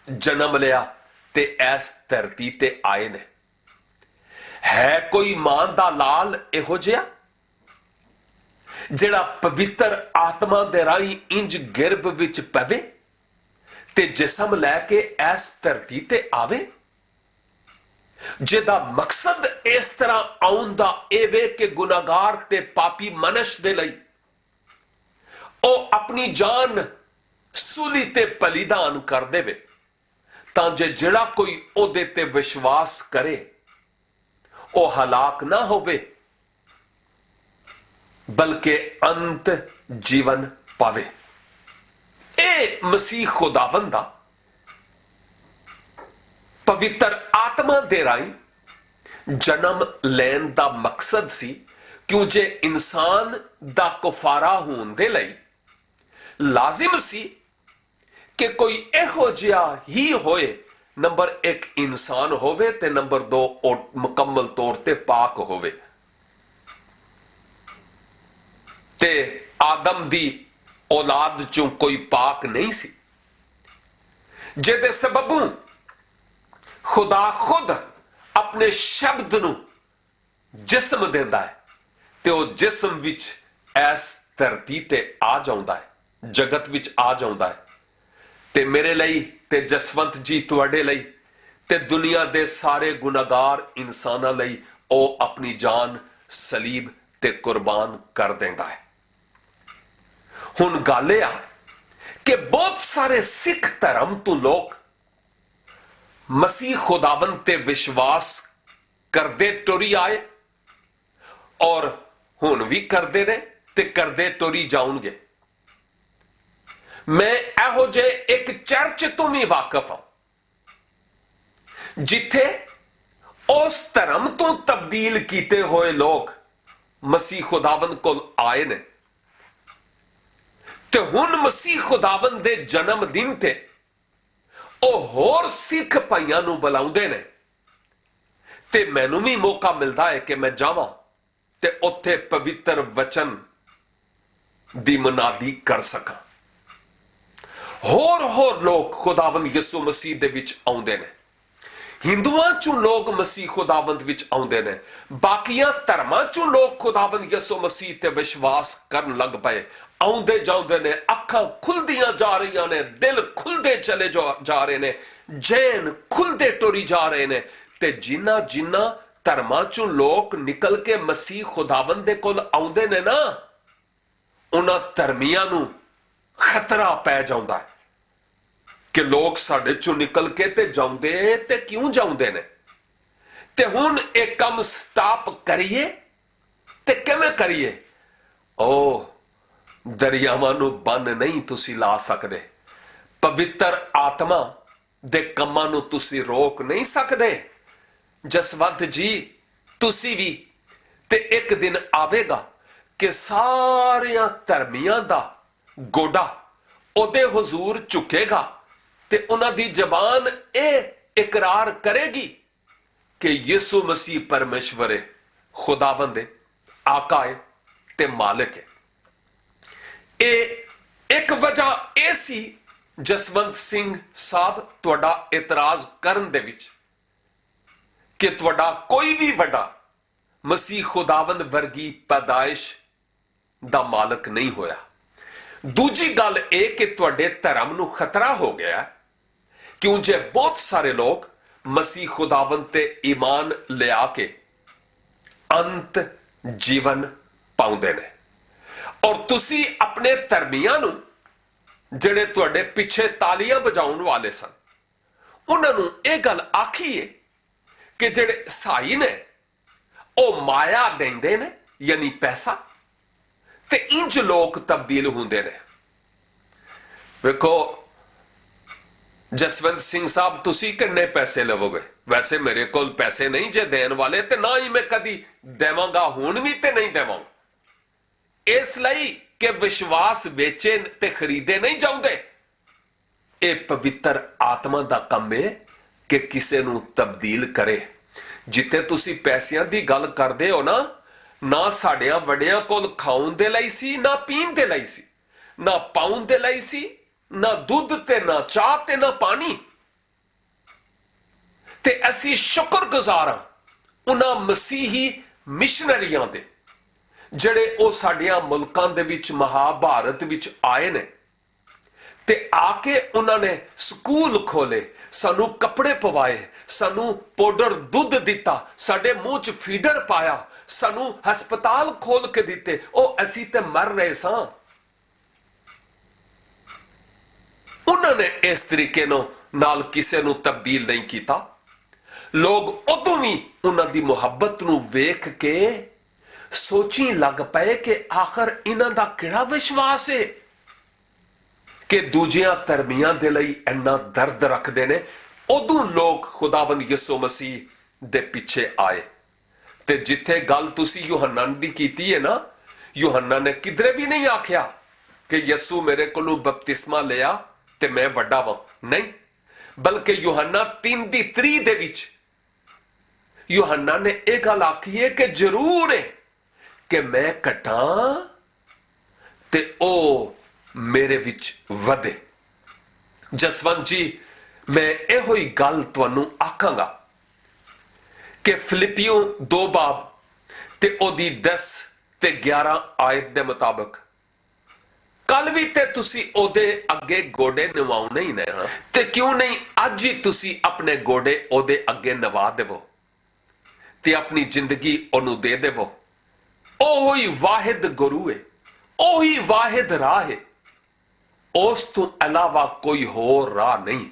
ਜਨਮ ਲਿਆ ਤੇ ਇਸ ਧਰਤੀ ਤੇ ਆਏ ਨੇ। ਹੈ ਕੋਈ ਮਾਂ ਦਾ ਲਾਲ ਇਹੋ ਜਿਹਾ ਜਿਹੜਾ ਪਵਿੱਤਰ ਆਤਮਾ ਦੇ ਰਾਹੀਂ ਇੰਜ ਗਰਭ ਵਿੱਚ ਪਵੇ ਤੇ ਜਿਸਮ ਲੈ ਕੇ ਇਸ ਧਰਤੀ ਤੇ ਆਵੇ, ਜਿਹਦਾ ਮਕਸਦ ਇਸ ਤਰ੍ਹਾਂ ਆਉਣ ਦਾ ਇਹ ਵੇ ਕਿ ਗੁਨਾਹਗਾਰ ਤੇ ਪਾਪੀ ਮਨੁੱਖ ਦੇ ਲਈ ਉਹ ਆਪਣੀ ਜਾਨ ਸੂਲੀ ਤੇ ਬਲੀਦਾਨ ਕਰ ਦੇਵੇ, ਤਾਂ ਜੇ ਜਿਹੜਾ ਕੋਈ ਉਹਦੇ ਤੇ ਵਿਸ਼ਵਾਸ ਕਰੇ ਉਹ ਹਲਾਕ ਨਾ ਹੋਵੇ ਬਲਕਿ ਅੰਤ ਜੀਵਨ ਪਾਵੇ। ਇਹ ਮਸੀਹ ਖੁਦਾਵੰਦ ਦਾ ਪਵਿੱਤਰ ਆਤਮਾ ਦੇ ਰਾਹੀਂ ਜਨਮ ਲੈਣ ਦਾ ਮਕਸਦ ਸੀ, ਕਿਉਂ ਜੇ ਇਨਸਾਨ ਦਾ ਕੁਫਾਰਾ ਹੋਣ ਦੇ ਲਈ ਲਾਜ਼ਮ ਸੀ ਕਿ ਕੋਈ ਇਹੋ ਜਿਹਾ ਹੀ ਹੋਏ, ਨੰਬਰ 1 ਇਨਸਾਨ ਹੋਵੇ ਤੇ ਨੰਬਰ 2 ਉਹ ਮੁਕੰਮਲ ਤੌਰ ਤੇ ਪਾਕ ਹੋਵੇ। ਤੇ ਆਦਮ ਦੀ ਔਲਾਦ ਚੋਂ ਕੋਈ ਪਾਕ ਨਹੀਂ ਸੀ, ਜਿਹਦੇ ਸਬਬੋਂ ਖੁਦਾ ਖੁਦ ਆਪਣੇ ਸ਼ਬਦ ਨੂੰ ਜਿਸਮ ਦਿੰਦਾ ਹੈ ਤੇ ਉਹ ਜਿਸਮ ਵਿੱਚ ਇਸ ਧਰਤੀ ਤੇ ਆ ਜਾਂਦਾ ਹੈ, ਜਗਤ ਵਿੱਚ ਆ ਜਾਂਦਾ ਹੈ। ਤੇ ਮੇਰੇ ਲਈ ਤੇ ਜਸਵੰਤ ਜੀ ਤੁਹਾਡੇ ਲਈ ਤੇ ਦੁਨੀਆ ਦੇ ਸਾਰੇ ਗੁਨਾਹਗਾਰ ਇਨਸਾਨਾਂ ਲਈ ਉਹ ਆਪਣੀ ਜਾਨ ਸਲੀਬ ਤੇ ਕੁਰਬਾਨ ਕਰ ਦਿੰਦਾ ਹੈ। ਹੁਣ ਗੱਲ ਇਹ ਆ ਕਿ ਬਹੁਤ ਸਾਰੇ ਸਿੱਖ ਧਰਮ ਤੋਂ ਲੋਕ ਮਸੀਹ ਖੁਦਾਵੰਦ ਤੇ ਵਿਸ਼ਵਾਸ ਕਰਦੇ ਟੁਰੀ ਆਏ ਔਰ ਹੁਣ ਵੀ ਕਰਦੇ ਨੇ ਤੇ ਕਰਦੇ ਟੁਰੀ ਜਾਣਗੇ। ਮੈਂ ਇਹੋ ਜਿਹੇ ਇੱਕ ਚਰਚ ਤੋਂ ਵੀ ਵਾਕਿਫ ਹਾਂ ਜਿੱਥੇ ਉਸ ਧਰਮ ਤੋਂ ਤਬਦੀਲ ਕੀਤੇ ਹੋਏ ਲੋਕ ਮਸੀਹ ਖੁਦਾਵੰਦ ਕੋਲ ਆਏ ਨੇ ਤੇ ਹੁਣ ਮਸੀਹ ਖੁਦਾਵੰਦ ਦੇ ਜਨਮ ਦਿਨ ਤੇ ਉਹ ਹੋਰ ਸਿੱਖ ਭਾਈਆਂ ਨੂੰ ਬੁਲਾਉਂਦੇ ਨੇ ਤੇ ਮੈਨੂੰ ਵੀ ਮੌਕਾ ਮਿਲਦਾ ਹੈ ਕਿ ਮੈਂ ਜਾਵਾਂ ਤੇ ਉੱਥੇ ਪਵਿੱਤਰ ਵਚਨ ਦੀ ਮੁਨਾਦੀ ਕਰ ਸਕਾਂ। ਹੋਰ ਲੋਕ ਖੁਦਾਵੰਦ ਯਿਸੂ ਮਸੀਹ ਦੇ ਵਿੱਚ ਆਉਂਦੇ ਨੇ। ਹਿੰਦੂਆਂ ਚੋਂ ਲੋਕ ਮਸੀਹ ਖੁਦਾਵੰਦ ਵਿੱਚ ਆਉਂਦੇ ਨੇ, ਬਾਕੀਆਂ ਧਰਮਾਂ ਚੋਂ ਲੋਕ ਖੁਦਾਵੰਦ ਯਿਸੂ ਮਸੀਹ ਤੇ ਵਿਸ਼ਵਾਸ ਕਰਨ ਲੱਗ ਪਏ। ਆਉਂਦੇ ਜਾਂਦੇ ਨੇ, ਅੱਖਾਂ ਖੁੱਲਦੀਆਂ ਜਾ ਰਹੀਆਂ ਨੇ, ਦਿਲ ਖੁੱਲਦੇ ਚਲੇ ਜਾ ਰਹੇ ਨੇ, ਜੈਨ ਖੁੱਲਦੇ ਟੁਰੀ ਜਾ ਰਹੇ ਨੇ। ਤੇ ਜਿਨ੍ਹਾਂ ਧਰਮਾਂ ਚੋਂ ਲੋਕ ਨਿਕਲ ਕੇ ਮਸੀਹ ਖੁਦਾਵੰਦ ਦੇ ਕੋਲ ਆਉਂਦੇ ਨੇ ਨਾ, ਉਹਨਾਂ ਧਰਮੀਆਂ ਨੂੰ ਖਤਰਾ ਪੈ ਜਾਂਦਾ ਹੈ ਕਿ ਲੋਕ ਸਾਡੇ ਚੋਂ ਨਿਕਲ ਕੇ ਤੇ ਜਾਂਦੇ ਤੇ ਕਿਉਂ ਜਾਂਦੇ ਨੇ। ਤੇ ਹੁਣ ਇਹ ਕੰਮ ਸਟਾਪ ਕਰੀਏ ਤੇ ਕਿਵੇਂ ਕਰੀਏ? ਉਹ ਦਰਿਆਵਾਂ ਨੂੰ ਬੰਨ ਨਹੀਂ ਤੁਸੀਂ ਲਾ ਸਕਦੇ, ਪਵਿੱਤਰ ਆਤਮਾ ਦੇ ਕੰਮਾਂ ਨੂੰ ਤੁਸੀਂ ਰੋਕ ਨਹੀਂ ਸਕਦੇ। ਜਸਵੰਤ ਜੀ ਤੁਸੀਂ ਵੀ ਤੇ ਇੱਕ ਦਿਨ ਆਵੇਗਾ ਕਿ ਸਾਰਿਆਂ ਧਰਮੀਆਂ ਦਾ ਗੋਡਾ ਉਹਦੇ ਹੁਜ਼ੂਰ ਝੁਕੇਗਾ ਤੇ ਉਹਨਾਂ ਦੀ ਜ਼ਬਾਨ ਇਹ ਇਕਰਾਰ ਕਰੇਗੀ ਕਿ ਯਿਸੂ ਮਸੀਹ ਪਰਮੇਸ਼ਵਰ ਹੈ, ਖੁਦਾਵੰਦ ਹੈ, ਆਕਾ ਹੈ ਤੇ ਮਾਲਿਕ ਹੈ। ਇਹ ਇੱਕ ਵਜ੍ਹਾ ਇਹ ਸੀ ਜਸਵੰਤ ਸਿੰਘ ਸਾਹਿਬ ਤੁਹਾਡਾ ਇਤਰਾਜ਼ ਕਰਨ ਦੇ ਵਿੱਚ ਕਿ ਤੁਹਾਡਾ ਕੋਈ ਵੀ ਵੱਡਾ ਮਸੀਹ ਖੁਦਾਵੰਦ ਵਰਗੀ ਪੈਦਾਇਸ਼ ਦਾ ਮਾਲਕ ਨਹੀਂ ਹੋਇਆ। ਦੂਜੀ ਗੱਲ ਇਹ ਕਿ ਤੁਹਾਡੇ ਧਰਮ ਨੂੰ ਖਤਰਾ ਹੋ ਗਿਆ ਕਿਉਂ ਜੇ ਬਹੁਤ ਸਾਰੇ ਲੋਕ ਮਸੀਹ ਖੁਦਾਵੰਦ ਤੇ ਈਮਾਨ ਲਿਆ ਕੇ ਅੰਤ ਜੀਵਨ ਪਾਉਂਦੇ ਨੇ ਔਰ ਤੁਸੀਂ ਆਪਣੇ ਧਰਮੀਆਂ ਨੂੰ ਜਿਹੜੇ ਤੁਹਾਡੇ ਪਿੱਛੇ ਤਾਲੀਆਂ ਵਜਾਉਣ ਵਾਲੇ ਸਨ ਉਹਨਾਂ ਨੂੰ ਇਹ ਗੱਲ ਆਖੀਏ ਕਿ ਜਿਹੜੇ ਈਸਾਈ ਨੇ ਉਹ ਮਾਇਆ ਦਿੰਦੇ ਨੇ ਯਾਨੀ ਪੈਸਾ ਤੇ ਇੰਜ ਲੋਕ ਤਬਦੀਲ ਹੁੰਦੇ ਨੇ। ਵੇਖੋ ਜਸਵੰਤ ਸਿੰਘ ਸਾਹਿਬ ਤੁਸੀਂ ਕਿੰਨੇ ਪੈਸੇ ਲਵੋਗੇ? ਵੈਸੇ ਮੇਰੇ ਕੋਲ ਪੈਸੇ ਨਹੀਂ ਜੇ ਦੇਣ ਵਾਲੇ ਤੇ ਨਾ ਹੀ ਮੈਂ ਕਦੀ ਦੇਵਾਂਗਾ, ਹੁਣ ਵੀ ਤੇ ਨਹੀਂ ਦੇਵਾਂਗਾ, ਇਸ ਲਈ ਕਿ ਵਿਸ਼ਵਾਸ ਵੇਚੇ ਤੇ ਖਰੀਦੇ ਨਹੀਂ ਜਾਂਦੇ। ਇਹ ਪਵਿੱਤਰ ਆਤਮਾ ਦਾ ਕੰਮ ਹੈ ਕਿ ਕਿਸੇ ਨੂੰ ਤਬਦੀਲ ਕਰੇ। ਜਿੱਥੇ ਤੁਸੀਂ ਪੈਸਿਆਂ ਦੀ ਗੱਲ ਕਰਦੇ ਹੋ ਨਾ ਸਾਡਿਆਂ ਵੱਡਿਆਂ ਕੋਲ ਖਾਣ ਦੇ ਲਈ ਸੀ, ਨਾ ਪੀਣ ਦੇ ਲਈ ਸੀ, ਨਾ ਪਾਉਣ ਦੇ ਲਈ ਸੀ, ਨਾ ਦੁੱਧ ਤੇ ਨਾ ਚਾਹ ਤੇ ਨਾ ਪਾਣੀ। ਤੇ ਅਸੀਂ ਸ਼ੁਕਰਗੁਜ਼ਾਰ ਹਾਂ ਉਹਨਾਂ ਮਸੀਹੀ ਮਿਸ਼ਨਰੀਆਂ ਦੇ ਜਿਹੜੇ ਉਹ ਸਾਡਿਆਂ ਮੁਲਕਾਂ ਦੇ ਵਿੱਚ ਮਹਾਭਾਰਤ ਵਿੱਚ ਆਏ ਨੇ ਤੇ ਆ ਕੇ ਉਹਨਾਂ ਨੇ ਸਕੂਲ ਖੋਲੇ, ਸਾਨੂੰ ਕੱਪੜੇ ਪਵਾਏ, ਸਾਨੂੰ ਪਾਊਡਰ ਦੁੱਧ ਦਿੱਤਾ, ਸਾਡੇ ਮੂੰਹ 'ਚ ਫੀਡਰ ਪਾਇਆ, ਸਾਨੂੰ ਹਸਪਤਾਲ ਖੋਲ ਕੇ ਦਿੱਤੇ। ਉਹ ਅਸੀਂ ਤੇ ਮਰ ਰਹੇ ਸਾਂ। ਉਹਨਾਂ ਨੇ ਇਸ ਤਰੀਕੇ ਨਾਲ ਕਿਸੇ ਨੂੰ ਤਬਦੀਲ ਨਹੀਂ ਕੀਤਾ। ਲੋਕ ਉਦੋਂ ਵੀ ਉਹਨਾਂ ਦੀ ਮੁਹੱਬਤ ਨੂੰ ਵੇਖ ਕੇ ਸੋਚੀ ਲੱਗ ਪਏ ਕਿ ਆਖਰ ਇਹਨਾਂ ਦਾ ਕਿਹੜਾ ਵਿਸ਼ਵਾਸ ਹੈ ਕਿ ਦੂਜਿਆਂ ਧਰਮੀਆਂ ਦੇ ਲਈ ਇੰਨਾ ਦਰਦ ਰੱਖਦੇ ਨੇ। ਉਦੋਂ ਲੋਕ ਖੁਦਾਵੰਦ ਯਿਸੂ ਮਸੀਹ ਦੇ ਪਿੱਛੇ ਆਏ। ਤੇ ਜਿੱਥੇ ਗੱਲ ਤੁਸੀਂ ਯੂਹੰਨਾ ਦੀ ਕੀਤੀ ਹੈ ਨਾ, ਯੂਹੰਨਾ ਨੇ ਕਿਧਰੇ ਵੀ ਨਹੀਂ ਆਖਿਆ ਕਿ ਯਿਸੂ ਮੇਰੇ ਕੋਲੋਂ ਬਪਤਿਸਮਾ ਲਿਆ ਤੇ ਮੈਂ ਵੱਡਾ ਵਾਂ, ਨਹੀਂ, ਬਲਕਿ ਯੂਹੰਨਾ 3:3 ਦੇ ਵਿੱਚ ਯੂਹੰਨਾ ਨੇ ਇਹ ਗੱਲ ਆਖੀ ਹੈ ਕਿ ਜ਼ਰੂਰ ਹੈ ਕਿ ਮੈਂ ਘਟਾਂ ਤੇ ਉਹ ਮੇਰੇ ਵਿੱਚ ਵਧੇ। ਜਸਵੰਤ ਜੀ, ਮੈਂ ਇਹੋ ਹੀ ਗੱਲ ਤੁਹਾਨੂੰ ਆਖਾਂਗਾ ਕਿ ਫਿਲਿੱਪੀਓ 2 ਬਾਬ ਤੇ ਉਹਦੀ 10 ਤੇ 11 ਆਇਤ ਦੇ ਮੁਤਾਬਕ ਕੱਲ ਵੀ ਤੇ ਤੁਸੀਂ ਉਹਦੇ ਅੱਗੇ ਗੋਡੇ ਨਿਵਾਉਣੇ ਹੀ ਨੇ, ਤੇ ਕਿਉਂ ਨਹੀਂ ਅੱਜ ਹੀ ਤੁਸੀਂ ਆਪਣੇ ਗੋਡੇ ਉਹਦੇ ਅੱਗੇ ਨਿਵਾ ਦੇਵੋ ਤੇ ਆਪਣੀ ਜ਼ਿੰਦਗੀ ਉਹਨੂੰ ਦੇ ਦੇਵੋ। ਉਹ ਹੀ ਵਾਹਿਦ ਗੁਰੂ ਹੈ, ਉਹ ਹੀ ਵਾਹਿਦ ਰਾਹ ਹੈ, ਉਸ ਤੋਂ ਇਲਾਵਾ ਕੋਈ ਹੋਰ ਰਾਹ ਨਹੀਂ।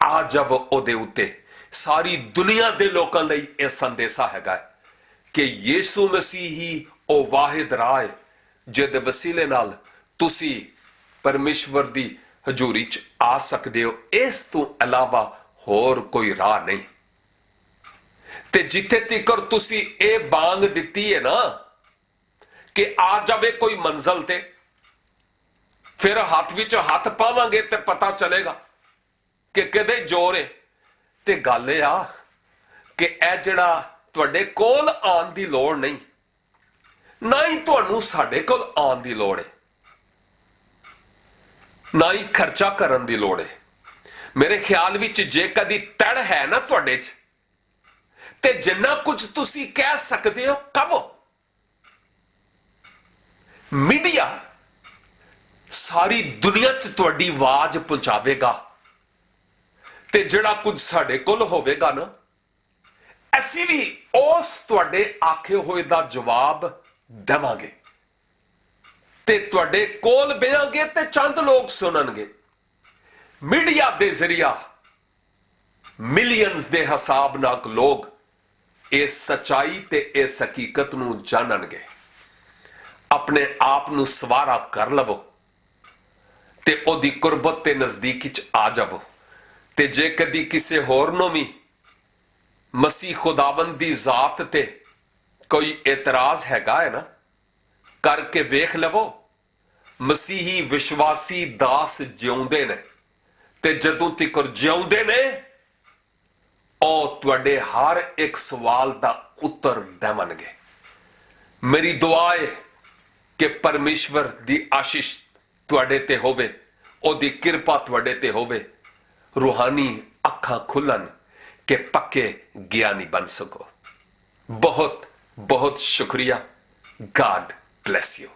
ਆ ਜਬ ਉਹਦੇ ਉੱਤੇ ਸਾਰੀ ਦੁਨੀਆ ਦੇ ਲੋਕਾਂ ਲਈ ਇਹ ਸੰਦੇਸ਼ਾ ਹੈਗਾ ਕਿ ਯੀਸ਼ੂ ਮਸੀਹ ਹੀ ਉਹ ਵਾਹਿਦ ਰਾਹ ਹੈ ਜਿਹਦੇ ਵਸੀਲੇ ਨਾਲ ਤੁਸੀਂ ਪਰਮੇਸ਼ਵਰ ਦੀ ਹਜ਼ੂਰੀ 'ਚ ਆ ਸਕਦੇ ਹੋ। ਇਸ ਤੋਂ ਇਲਾਵਾ ਹੋਰ ਕੋਈ ਰਾਹ ਨਹੀਂ। ਤੇ ਜਿੱਥੇ ਤੀਕਰ ਤੁਸੀਂ ਇਹ ਬਾਂਗ ਦਿੱਤੀ ਹੈ ਨਾ ਕਿ ਆ ਜਾਵੇ ਕੋਈ ਮੰਜ਼ਲ ਤੇ, ਫਿਰ ਹੱਥ ਵਿੱਚ ਹੱਥ ਪਾਵਾਂਗੇ ਤੇ ਪਤਾ ਚੱਲੇਗਾ ਕਿ ਕਿਹਦੇ ਜ਼ੋਰ ਹੈ। ਤੇ ਗੱਲ ਇਹ ਆ ਕਿ ਇਹ ਜਿਹੜਾ ਤੁਹਾਡੇ ਕੋਲ ਆਉਣ ਦੀ ਲੋੜ ਨਹੀਂ, ਨਾ ਹੀ ਤੁਹਾਨੂੰ ਸਾਡੇ ਕੋਲ ਆਉਣ ਦੀ ਲੋੜ ਹੈ, ਨਾ ਹੀ ਖਰਚਾ ਕਰਨ ਦੀ ਲੋੜ ਹੈ। ਮੇਰੇ ਖਿਆਲ ਵਿੱਚ ਜੇ ਕਦੀ ਤੜ ਹੈ ਨਾ ਤੁਹਾਡੇ 'ਚ, ਤੇ ਜਿੰਨਾ ਕੁਝ ਤੁਸੀਂ ਕਹਿ ਸਕਦੇ ਹੋ ਕਹੋ। ਮੀਡੀਆ ਸਾਰੀ ਦੁਨੀਆ 'ਚ ਤੁਹਾਡੀ ਆਵਾਜ਼ ਪਹੁੰਚਾਵੇਗਾ ਤੇ ਜਿਹੜਾ ਕੁਝ ਸਾਡੇ ਕੋਲ ਹੋਵੇਗਾ ਨਾ, ਅਸੀਂ ਵੀ ਉਸ ਤੁਹਾਡੇ ਆਖੇ ਹੋਏ ਦਾ ਜਵਾਬ ਦੇਵਾਂਗੇ ਤੇ ਤੁਹਾਡੇ ਕੋਲ ਬਹਿਾਂਗੇ ਤੇ ਚੰਦ ਲੋਕ ਸੁਣਨਗੇ। ਮੀਡੀਆ ਦੇ ਜ਼ਰੀਆ ਮਿਲੀਅਨਸ ਦੇ ਹਿਸਾਬ ਨਾਲ ਲੋਕ ਇਸ ਸੱਚਾਈ ਤੇ ਇਸ ਹਕੀਕਤ ਨੂੰ ਜਾਣਨਗੇ। ਆਪਣੇ ਆਪ ਨੂੰ ਸਵਾਰਾ ਕਰ ਲਵੋ ਤੇ ਉਹਦੀ ਕੁਰਬਤ ਤੇ ਨਜ਼ਦੀਕੀ 'ਚ ਆ ਜਾਵੋ। ਤੇ ਜੇ ਕਦੀ ਕਿਸੇ ਹੋਰ ਨੂੰ ਵੀ ਮਸੀਹ ਖੁਦਾਵੰਦ ਦੀ ਜ਼ਾਤ ਤੇ ਕੋਈ ਇਤਰਾਜ਼ ਹੈਗਾ ਹੈ ਨਾ, ਕਰਕੇ ਵੇਖ ਲਵੋ। ਮਸੀਹੀ ਵਿਸ਼ਵਾਸੀ ਦਾਸ ਜਿਉਂਦੇ ਨੇ ਤੇ ਜਦੋਂ ਤੱਕ ਜਿਉਂਦੇ ਨੇ ਉਹ ਤੁਹਾਡੇ ਹਰ ਇੱਕ ਸਵਾਲ ਦਾ ਉੱਤਰ ਦੇਵਣਗੇ। ਮੇਰੀ ਦੁਆ ਹੈ ਕਿ ਪਰਮੇਸ਼ਵਰ ਦੀ ਆਸ਼ੀਸ਼ ਤੁਹਾਡੇ ਤੇ ਹੋਵੇ, ਉਹਦੀ ਕਿਰਪਾ ਤੁਹਾਡੇ ਤੇ ਹੋਵੇ, रूहानी अखा खुलन के पक्के ज्ञानी बन सको। बहुत बहुत शुक्रिया। God bless you.